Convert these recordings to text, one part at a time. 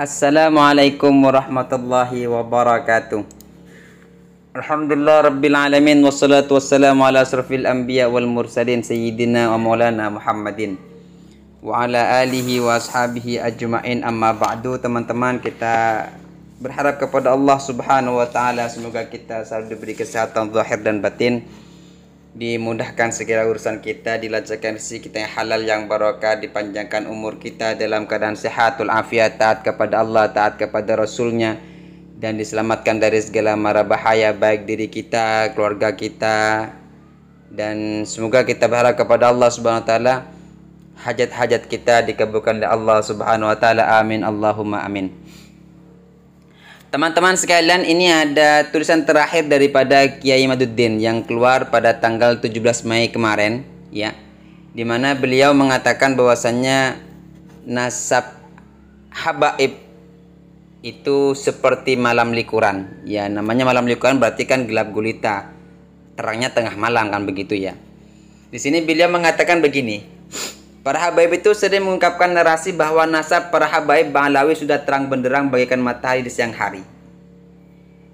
Assalamualaikum warahmatullahi wabarakatuh. Alhamdulillah rabbil alamin wassalatu wassalamu ala asrafil anbiya wal mursalin sayyidina wa maulana Muhammadin wa ala alihi wa ashabihi ajma'in, amma ba'du. Teman-teman, kita berharap kepada Allah Subhanahu wa taala semoga kita selalu diberi kesehatan zahir dan batin, dimudahkan segala urusan kita, dilancarkan rezeki kita yang halal yang barokah, dipanjangkan umur kita dalam keadaan sehat walafiat, taat kepada Allah, taat kepada Rasulnya, dan diselamatkan dari segala mara bahaya baik diri kita, keluarga kita. Dan semoga kita berharap kepada Allah Subhanahu wa taala hajat-hajat kita dikabulkan oleh Allah Subhanahu wa taala. Amin Allahumma amin. Teman-teman sekalian, ini ada tulisan terakhir daripada Kiai Imaduddin yang keluar pada tanggal 17 Mei kemarin, ya. Di mana beliau mengatakan bahwasannya nasab habaib itu seperti malam likuran. Ya, namanya malam likuran berarti kan gelap gulita. Terangnya tengah malam, kan begitu ya. Di sini beliau mengatakan begini. Para habaib itu sering mengungkapkan narasi bahwa nasab para habaib Ba'alawi sudah terang benderang bagaikan matahari di siang hari.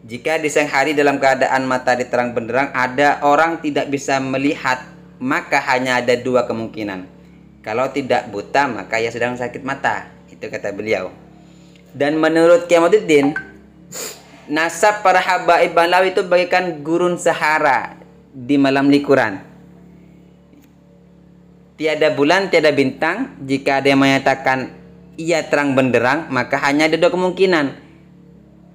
Jika di siang hari dalam keadaan matahari terang benderang ada orang tidak bisa melihat, maka hanya ada dua kemungkinan. Kalau tidak buta, maka ia sedang sakit mata. Itu kata beliau. Dan menurut Kiai Imaduddin, nasab para habaib Ba'alawi itu bagaikan gurun Sahara di malam likuran. Tiada bulan, tiada bintang. Jika ada yang menyatakan ia terang benderang, maka hanya ada dua kemungkinan.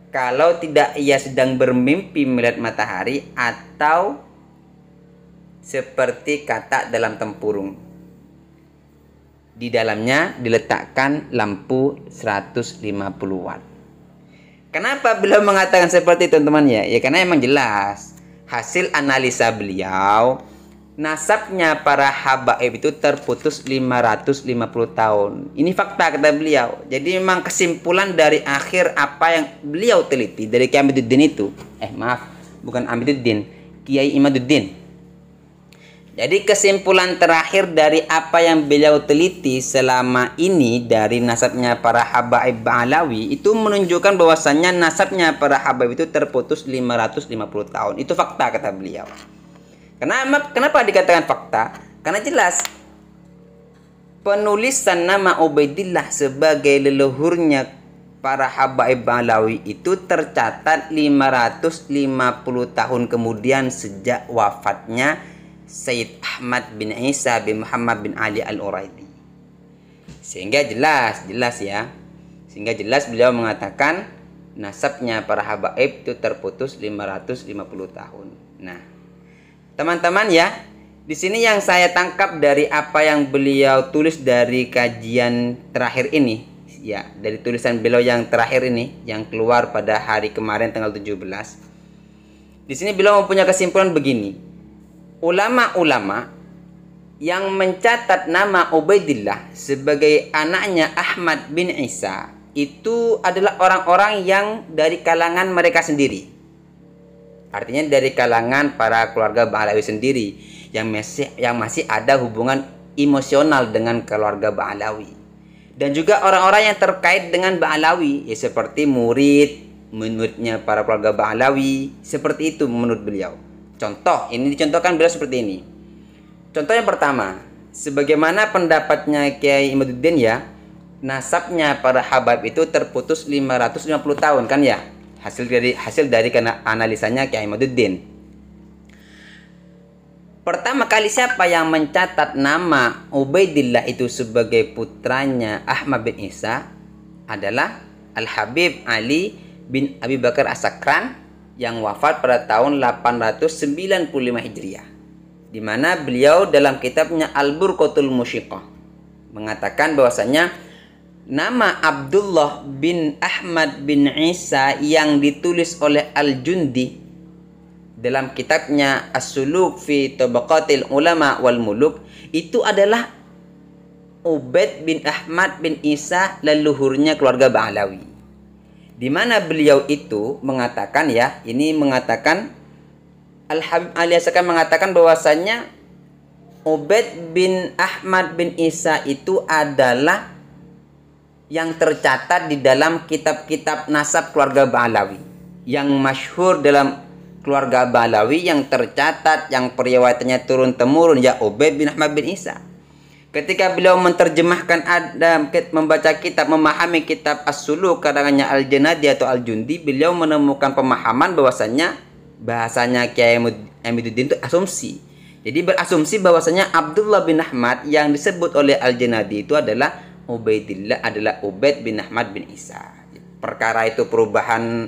Kalau tidak ia sedang bermimpi melihat matahari, atau seperti katak dalam tempurung. Di dalamnya diletakkan lampu 150 watt. Kenapa beliau mengatakan seperti itu, teman-teman ya? Ya karena emang jelas hasil analisa beliau, nasabnya para habaib itu terputus 550 tahun. Ini fakta kata beliau. Jadi memang kesimpulan dari akhir apa yang beliau teliti dari Kiai Imaduddin itu. Bukan Imaduddin, Kiai Imaduddin. Jadi kesimpulan terakhir dari apa yang beliau teliti selama ini dari nasabnya para habaib Ba'alawi itu menunjukkan bahwasannya nasabnya para habaib itu terputus 550 tahun. Itu fakta kata beliau. Kenapa dikatakan fakta? Karena jelas penulisan nama Ubaidillah sebagai leluhurnya para habaib Ba'alawi itu tercatat 550 tahun kemudian sejak wafatnya Sayyid Ahmad bin Isa bin Muhammad bin Ali Al-Uraidi. Sehingga jelas ya. Sehingga jelas beliau mengatakan nasabnya para habaib itu terputus 550 tahun. Nah, teman-teman ya, di sini yang saya tangkap dari apa yang beliau tulis dari kajian terakhir ini, ya, dari tulisan beliau yang terakhir ini yang keluar pada hari kemarin tanggal 17. Di sini beliau mempunyai kesimpulan begini. Ulama-ulama yang mencatat nama Ubaidillah sebagai anaknya Ahmad bin Isa itu adalah orang-orang yang dari kalangan mereka sendiri. Artinya dari kalangan para keluarga Ba'alawi sendiri yang masih ada hubungan emosional dengan keluarga Ba'alawi. Dan juga orang-orang yang terkait dengan Ba'alawi, ya seperti muridnya para keluarga Ba'alawi, seperti itu menurut beliau. Contoh, ini dicontohkan beliau seperti ini. Contoh yang pertama, sebagaimana pendapatnya Kiai Imaduddin ya, nasabnya para habaib itu terputus 550 tahun kan ya. Hasil dari karena analisanya Kiai Imaduddin. Pertama kali siapa yang mencatat nama Ubaidillah itu sebagai putranya Ahmad bin Isa adalah Al-Habib Ali bin Abi Bakar As-Sakran yang wafat pada tahun 895 Hijriah. Di mana beliau dalam kitabnya Al-Burqatul Musyiqah mengatakan bahwasanya nama Abdullah bin Ahmad bin Isa yang ditulis oleh Al-Jundi dalam kitabnya As-Suluk fi Tabaqatil Ulama wal Muluk itu adalah Ubaid bin Ahmad bin Isa, leluhurnya keluarga Ba'alawi. Di mana beliau itu mengatakan ya, ini mengatakan Al-Habib Ali As-Sakran mengatakan bahwasanya Ubaid bin Ahmad bin Isa itu adalah yang tercatat di dalam kitab-kitab nasab keluarga Ba'alawi. Yang masyhur dalam keluarga Ba'alawi yang tercatat, yang periwayatannya turun-temurun, ya Ubaid bin Ahmad bin Isa. Ketika beliau menerjemahkan membaca kitab, memahami kitab As-Suluk karangannya Al-Janadi atau Al-Jundi, beliau menemukan pemahaman bahwasanya bahasanya Kiai Amiduddin itu asumsi. Jadi berasumsi bahwasanya Abdullah bin Ahmad yang disebut oleh Al-Janadi itu adalah Ubaidillah, adalah Ubaid bin Ahmad bin Isa. Perkara itu perubahan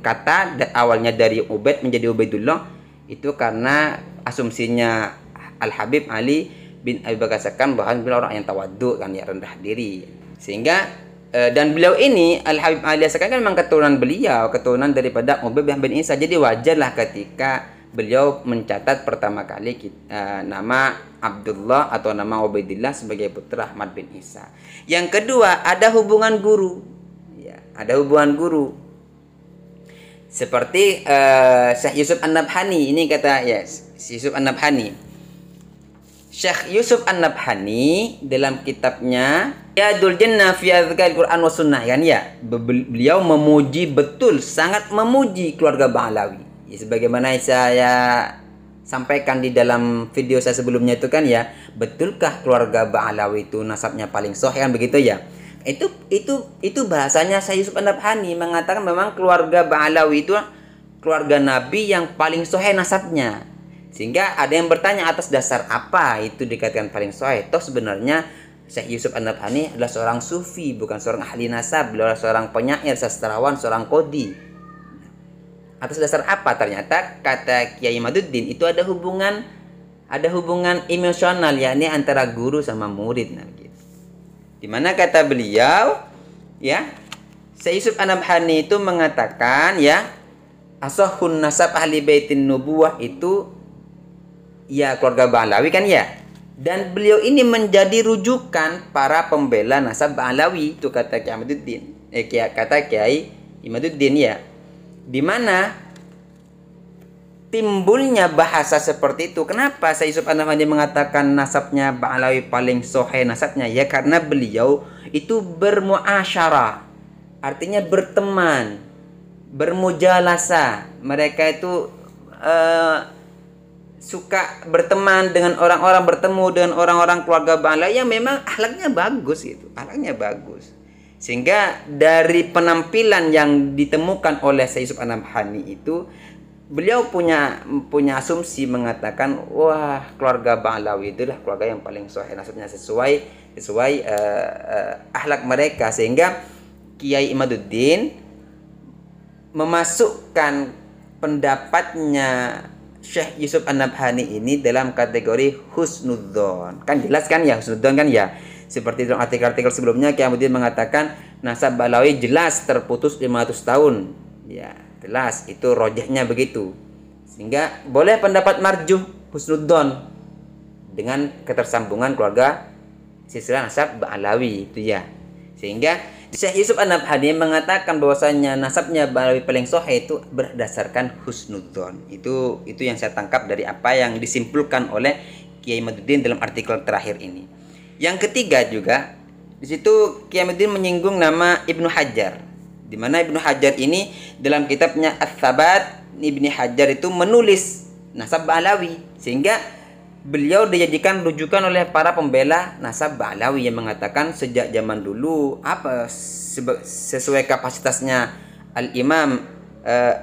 kata awalnya dari Ubaid menjadi Ubaidullah itu karena asumsinya Al-Habib Ali bin Abi Bakar Sakan bahwa beliau orang yang tawadhu kan, ya rendah diri. Sehingga dan beliau ini Al-Habib Ali Sakan kan memang keturunan beliau, keturunan daripada Ubaid bin Isa. Jadi wajarlah ketika beliau mencatat pertama kali nama Abdullah atau nama Ubaidillah sebagai putra Ahmad bin Isa. Yang kedua, ada hubungan guru. Ya, ada hubungan guru. Seperti Syekh Yusuf An-Nabhani, ini kata Yusuf An-Nabhani. Syekh Yusuf An-Nabhani dalam kitabnya Yadul Jannah fi Adzkaril Quran wa Sunnah kan ya, beliau memuji betul, sangat memuji keluarga Ba'alawi. Ya, sebagaimana saya sampaikan di dalam video saya sebelumnya itu kan ya, betulkah keluarga Ba'alawi itu nasabnya paling sahih kan begitu ya? Itu bahasanya Syekh Yusuf An-Nabhani mengatakan memang keluarga Ba'alawi itu keluarga Nabi yang paling sahih nasabnya. Sehingga ada yang bertanya atas dasar apa itu dikatakan paling sahih. Toh sebenarnya Syekh Yusuf An-Nabhani adalah seorang sufi, bukan seorang ahli nasab. Beliau adalah seorang penyair, sastrawan, seorang qadhi. Atas dasar apa? Ternyata kata Kiai Imaduddin itu ada hubungan emosional, yakni antara guru sama murid. Nah, gitu. Dimana kata beliau, ya, Syekh Yusuf An-Nabhani itu mengatakan, ya, asahun nasab ahli baitin nubuwah itu ya keluarga Ba'alawi kan ya. Dan beliau ini menjadi rujukan para pembela nasab Ba'alawi, itu kata Kiai Imaduddin. Kata Kiai Imaduddin ya. Di mana timbulnya bahasa seperti itu. Kenapa Syekh Yusuf An-Nabhani mengatakan nasabnya Ba'alawi paling sahih nasabnya? Ya karena beliau itu bermuasyarah. Artinya berteman, bermujalasa. Mereka itu suka berteman dengan orang-orang, bertemu dengan orang-orang keluarga Ba'alawi yang memang akhlaknya bagus gitu, akhlaknya bagus. Sehingga dari penampilan yang ditemukan oleh Syekh Yusuf An-Nabhani itu, beliau punya asumsi mengatakan, wah keluarga Ba'alawi itulah keluarga yang paling sahih nasabnya sesuai akhlak mereka. Sehingga Kiai Imaduddin memasukkan pendapatnya Syekh Yusuf An-Nabhani ini dalam kategori husnudzon. Kan jelas kan ya husnudzon kan ya. Seperti dalam artikel-artikel sebelumnya Kiai Imaduddin mengatakan nasab Ba'alawi jelas terputus 500 tahun. Ya, jelas itu rojehnya begitu. Sehingga boleh pendapat marjuh husnudzon dengan ketersambungan keluarga silsilah nasab Ba'alawi itu ya. Sehingga Syekh Yusuf An-Nabhani mengatakan bahwasanya nasabnya Ba'alawi paling sahih itu berdasarkan husnudzon. Itu yang saya tangkap dari apa yang disimpulkan oleh Kiai Imaduddin dalam artikel terakhir ini. Yang ketiga juga di situ Kiai Imaduddin menyinggung nama Ibnu Hajar. Di mana Ibnu Hajar ini dalam kitabnya Ats-Tsabat, Ibnu Hajar itu menulis nasab Ba'alawi sehingga beliau dijadikan rujukan oleh para pembela nasab Ba'alawi yang mengatakan sejak zaman dulu sesuai kapasitasnya Al-Imam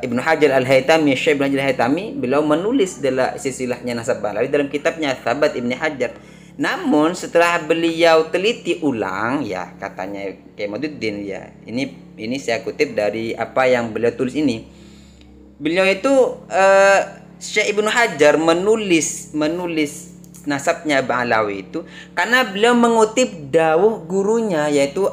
Ibnu Hajar Al-Haytami, Syekh Ibnu Hajar Al-Haytami, beliau menulis dalam silsilahnya nasab Ba'alawi dalam kitabnya Tsabat Ibnu Hajar. Namun setelah beliau teliti ulang, ya katanya Kiai Imaduddin ya, ini saya kutip dari apa yang beliau tulis ini. Beliau itu Syekh Ibnu Hajar menulis nasabnya Ba'alawi itu karena beliau mengutip dawuh gurunya yaitu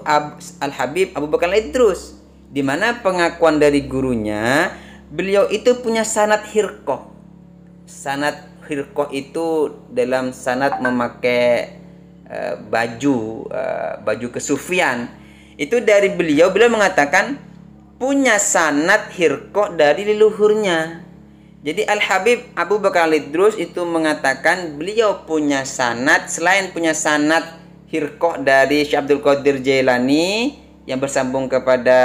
Al-Habib Abu Bakar Al-Idrus, di mana pengakuan dari gurunya beliau itu punya sanad hirqah. Sanad hirqah itu dalam sanad memakai baju kesufian. Itu dari beliau mengatakan punya sanad hirqah dari leluhurnya. Jadi Al-Habib Abu Bakar Al-Idrus itu mengatakan beliau punya sanad, selain punya sanad Hirqah dari Syekh Abdul Qadir Jailani yang bersambung kepada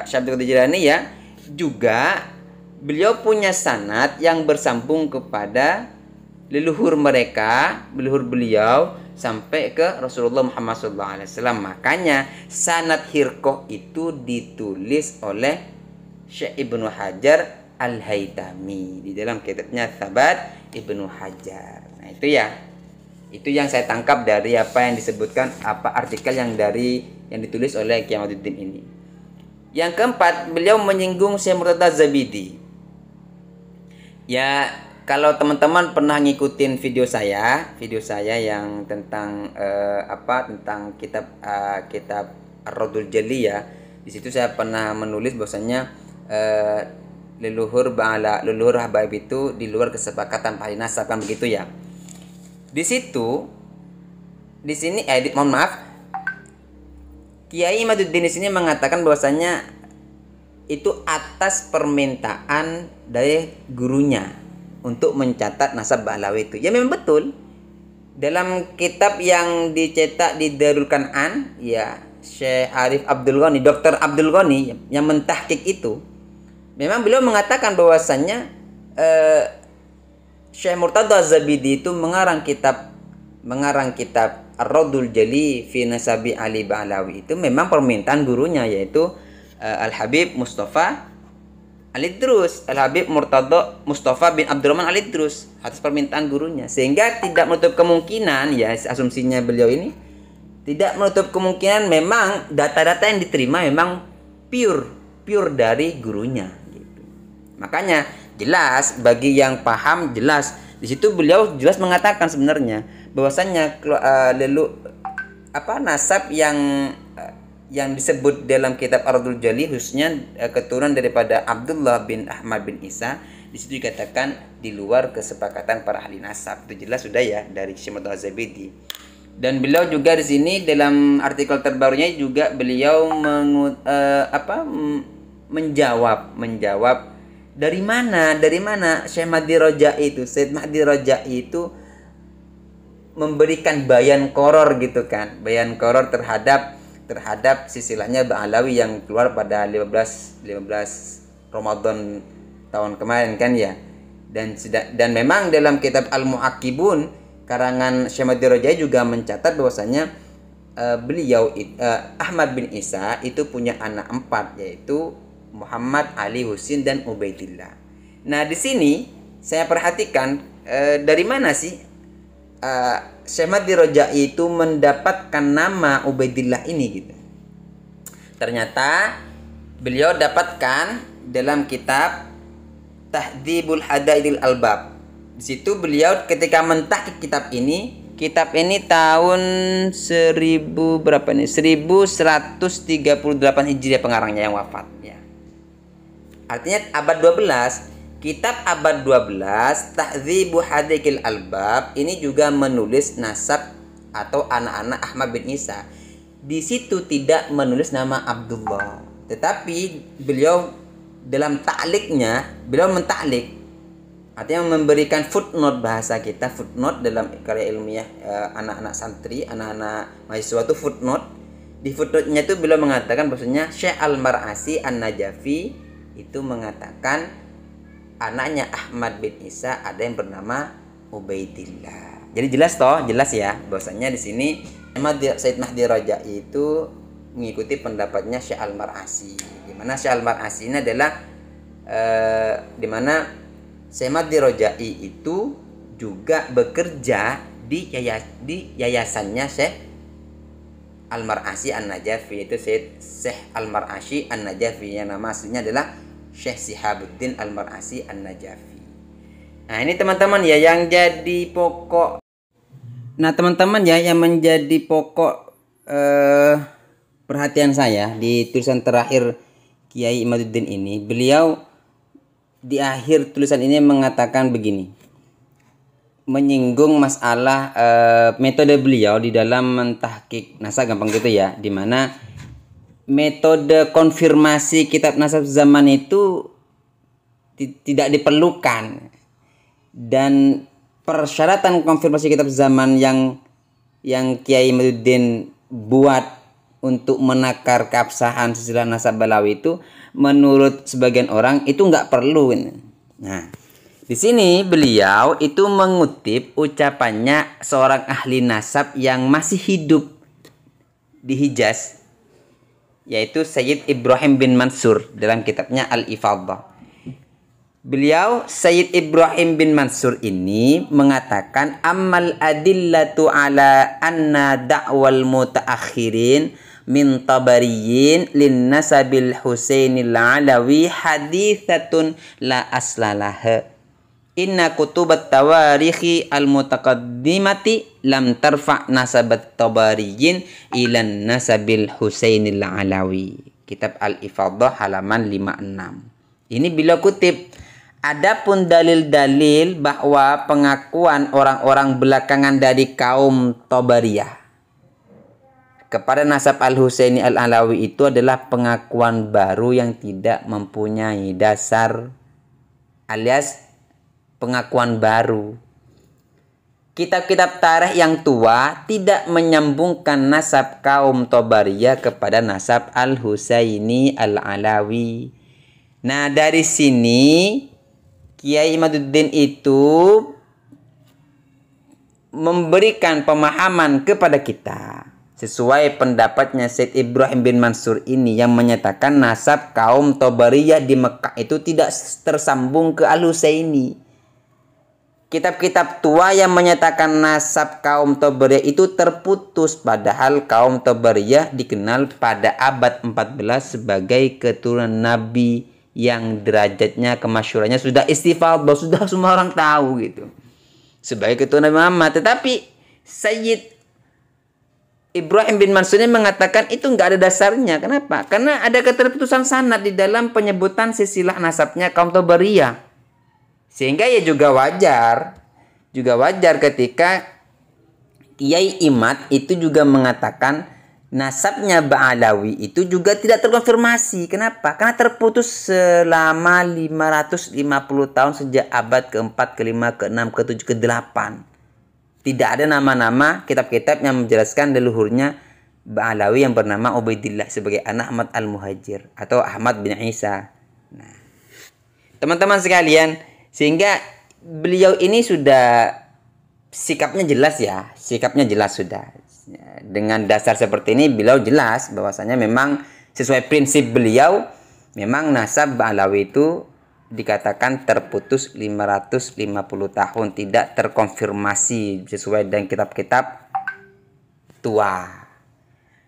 Syekh Abdul Qadir Jailani ya, juga beliau punya sanad yang bersambung kepada leluhur mereka, leluhur beliau sampai ke Rasulullah Muhammad SAW. Makanya sanad Hirqah itu ditulis oleh Syekh Ibnu Hajar Al-Haytami di dalam kitabnya Tsabat Ibnu Hajar. Nah itu ya, itu yang saya tangkap dari apa yang disebutkan, apa artikel yang ditulis oleh Qiyamaduddin ini. Yang keempat, beliau menyinggung Syekh Murtada Zabidi. Ya, kalau teman-teman pernah ngikutin video saya yang tentang tentang kitab Ar-Raddul Jali ya. Di situ saya pernah menulis bahwasanya leluhur habaib itu di luar kesepakatan ahli nasab, kan begitu ya. Di sini mohon maaf, Kiai Imaduddin di sini mengatakan bahwasanya itu atas permintaan dari gurunya untuk mencatat nasab Ba'lawi itu. Ya memang betul. Dalam kitab yang dicetak di Darul Kan'an ya, Syekh Arif Abdul Ghani, Dr. Abdul Ghani yang mentahqiq itu, memang beliau mengatakan bahwasannya Syekh Murtada Zabidi itu mengarang kitab Ar-Raddul Jali fi Nasabi Ali Ba'lawi itu memang permintaan gurunya, yaitu Al-Habib Mustafa Al-Idrus, Al-Habib Murtada Mustafa bin Abdurrahman Al-Idrus, atas permintaan gurunya. Sehingga tidak menutup kemungkinan ya, asumsinya beliau ini tidak menutup kemungkinan memang data-data yang diterima memang pure dari gurunya gitu. Makanya jelas bagi yang paham, jelas di situ beliau jelas mengatakan sebenarnya bahwasannya nasab yang disebut dalam kitab Ar-Raddul Jali khususnya keturunan daripada Abdullah bin Ahmad bin Isa, di situ dikatakan di luar kesepakatan para ahli nasab. Itu jelas sudah ya dari Syekh Murtada Zabidi. Dan beliau juga di sini dalam artikel terbarunya juga beliau menjawab dari mana Syekh Mahdi Raja'i itu, Syed Mahdi Raja'i itu memberikan bayan koror gitu kan, bayan koror terhadap silsilahnya Ba'lawi yang keluar pada 15 Ramadan tahun kemarin kan ya. Dan memang dalam kitab Al-Mu'aqibun karangan Syekh Mahdi Raja'i juga mencatat bahwasanya beliau Ahmad bin Isa itu punya anak 4, yaitu Muhammad, Ali, Husin dan Ubaidillah. Nah, di sini saya perhatikan dari mana sih Syekh Mahdi Raja'i itu mendapatkan nama Ubaidillah ini gitu. Ternyata beliau dapatkan dalam kitab Tahdzibul Hadaidil Albab. Di situ beliau ketika mentahqiq kitab ini tahun 1138 Hijriah pengarangnya yang wafat ya. Artinya abad 12. Kitab abad 12 Tahdzibu Hadaikil Albab ini juga menulis nasab atau anak-anak Ahmad bin Isa. Di situ tidak menulis nama Abdullah, tetapi beliau dalam ta'liknya beliau mentaklik, artinya memberikan footnote, bahasa kita footnote dalam karya ilmiah anak-anak santri, anak-anak mahasiswa itu footnote. Di footnote-nya itu beliau mengatakan bahwasanya Syekh Al-Mar'asi An-Najafi itu mengatakan anaknya Ahmad bin Isa ada yang bernama Ubaidillah. Jadi jelas ya bahwasanya di sini Said Mahdi Raja'i itu mengikuti pendapatnya Syekh Al-Mar'asi. Di mana Syekh Al-Mar'asi ini adalah di mana Syekh Mahdi Raja'i itu juga bekerja di yayasannya Syekh Al-Mar'asi An-Najafi, itu Syekh Al-Mar'asi An-Najafi yang nama aslinya adalah Syekh Sihabuddin Al-Mar'asi An-Najafi. Nah, ini teman-teman ya yang jadi pokok. Nah, teman-teman ya yang menjadi pokok perhatian saya di tulisan terakhir Kiai Imaduddin ini, beliau di akhir tulisan ini mengatakan begini, menyinggung masalah metode beliau di dalam mentahqiq nasab, gampang gitu ya, di mana metode konfirmasi kitab nasab zaman itu tidak diperlukan, dan persyaratan konfirmasi kitab zaman yang yang Kiai Imaduddin buat untuk menakar keabsahan silsilah nasab Balawi itu menurut sebagian orang itu nggak perlu. Nah, di sini beliau itu mengutip ucapannya seorang ahli nasab yang masih hidup di Hijaz, yaitu Sayyid Ibrahim bin Mansur dalam kitabnya Al-Ifadhah. Beliau Sayyid Ibrahim bin Mansur ini mengatakan ammal adillatu ala anna da'wal mutaakhirin min tabariyin lin nasabil Husainil Alawi hadithatun la aslalaha. Inna kutubat tawarikhi al mutaqaddimati lam tarfa nasabat tabariyin ilan nasabil Husainil Alawi. Kitab Al-Ifadhah halaman 56. Ini beliau kutip. Adapun dalil-dalil bahwa pengakuan orang-orang belakangan dari kaum Tabariyah kepada nasab Al-Husaini Al-Alawi itu adalah pengakuan baru yang tidak mempunyai dasar, alias pengakuan baru. Kitab-kitab tarikh yang tua tidak menyambungkan nasab kaum Tabariyah kepada nasab Al-Husaini Al-Alawi. Nah, dari sini Kiai Imaduddin itu memberikan pemahaman kepada kita sesuai pendapatnya Said Ibrahim bin Mansur ini yang menyatakan nasab kaum Tabariyah di Mekah itu tidak tersambung ke Al-Husaini. Kitab-kitab tua yang menyatakan nasab kaum Tabariyah itu terputus, padahal kaum Tabariyah dikenal pada abad 14 sebagai keturunan Nabi yang derajatnya, kemasyhurannya sudah istifadhah, sudah semua orang tahu gitu, sebagai keturunan Nabi Muhammad. Tetapi Sayyid Ibrahim bin Mansur ini mengatakan itu nggak ada dasarnya. Kenapa? Karena ada keterputusan sanad di dalam penyebutan silsilah nasabnya kaum Tabariyah. Sehingga ya juga wajar ketika Kiai Imad itu juga mengatakan nasabnya Ba'alawi itu juga tidak terkonfirmasi. Kenapa? Karena terputus selama 550 tahun sejak abad ke-4, ke-5, ke-6, ke-7, ke-8. Tidak ada nama-nama kitab-kitab yang menjelaskan leluhurnya Ba'alawi yang bernama Ubaidillah sebagai anak Ahmad Al-Muhajir atau Ahmad bin Isa. Nah, teman-teman sekalian, sehingga beliau ini sudah sikapnya jelas ya. Sikapnya jelas sudah. Dengan dasar seperti ini beliau jelas bahwasanya memang sesuai prinsip beliau, memang nasab Ba'alawi itu dikatakan terputus 550 tahun, tidak terkonfirmasi sesuai dengan kitab-kitab tua.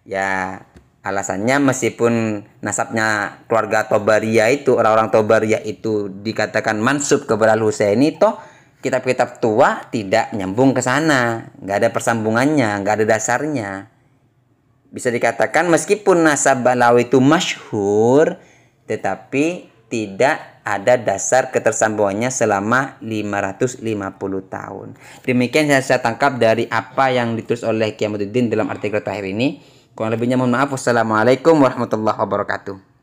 Ya, alasannya meskipun nasabnya keluarga Tabariyah itu, orang-orang Tabariyah itu dikatakan mansub kepada Al-Husaini, toh kitab-kitab tua tidak nyambung ke sana, nggak ada persambungannya, nggak ada dasarnya. Bisa dikatakan meskipun nasab Ba'alawi itu masyhur, tetapi tidak ada dasar ketersambungannya selama 550 tahun. Demikian saya tangkap dari apa yang ditulis oleh Kiai Imaduddin dalam artikel terakhir ini. Kurang lebihnya mohon maaf. Wassalamualaikum warahmatullahi wabarakatuh.